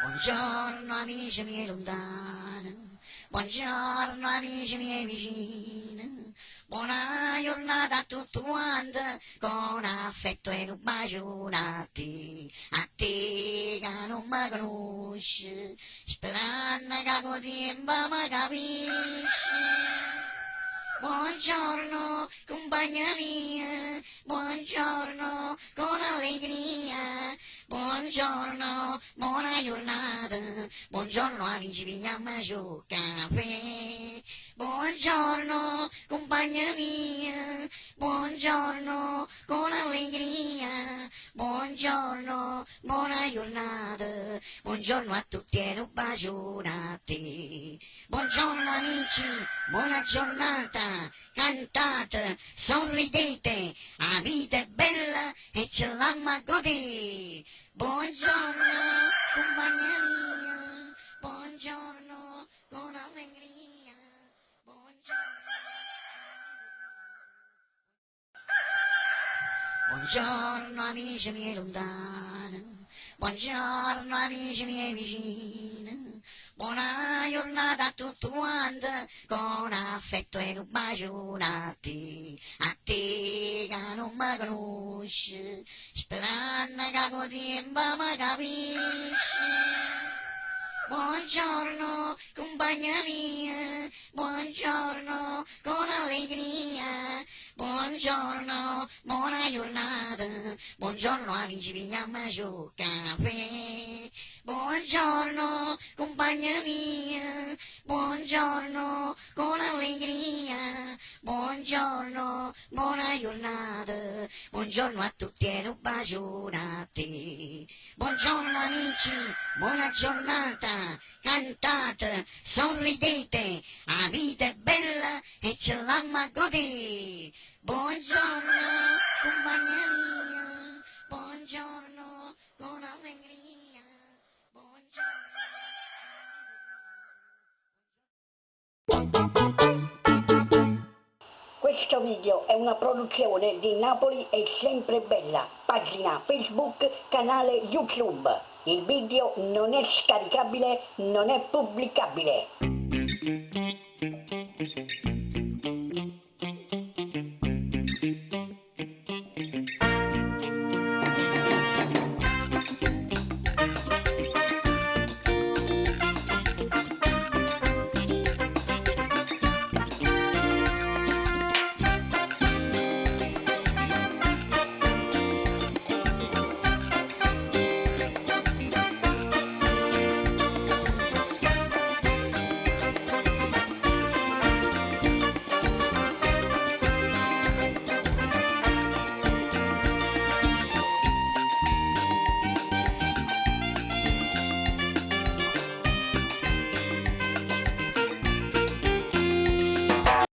Buongiorno amici miei lontani, buongiorno amici miei vicini, buona giornata a tutti quanti, con affetto e un bacio a te che non mi conosci, sperando che con tempo mi capisci. Buongiorno compagna mia, buongiorno con allegria, buongiorno, buona giornata, buongiorno amici, pigliamoci un caffè. Buongiorno compagna mia, buongiorno con allegria, buongiorno, buona giornata, buongiorno a tutti e un bacio a te. Buongiorno amici, buona giornata, cantate, sorridete, la vita è bella e ce l'ammo a godere. Buongiorno compagnia mia, buongiorno con allegria, buongiorno. Buongiorno amici miei lontani, buongiorno amici miei vicini, buona giornata a tutti quanti, con affetto e un bacio a te che non mi conosci, sperando che con tempo mi capisci. Buongiorno compagna mia, buongiorno con allegria, buongiorno, buona giornata, buongiorno amici, pigliamoci un caffè. Buongiorno compagna mia, buongiorno con allegria, buongiorno, buona giornata, buongiorno a tutti e un bacio a te. Buongiorno amici, buona giornata, cantate, sorridete, la vita è bella e ce l'ammo a godere. Buongiorno compagnia mia, buongiorno con allegria, buongiorno. Questo video è una produzione di Napoli è sempre bella, pagina Facebook, canale YouTube. Il video non è scaricabile, non è pubblicabile.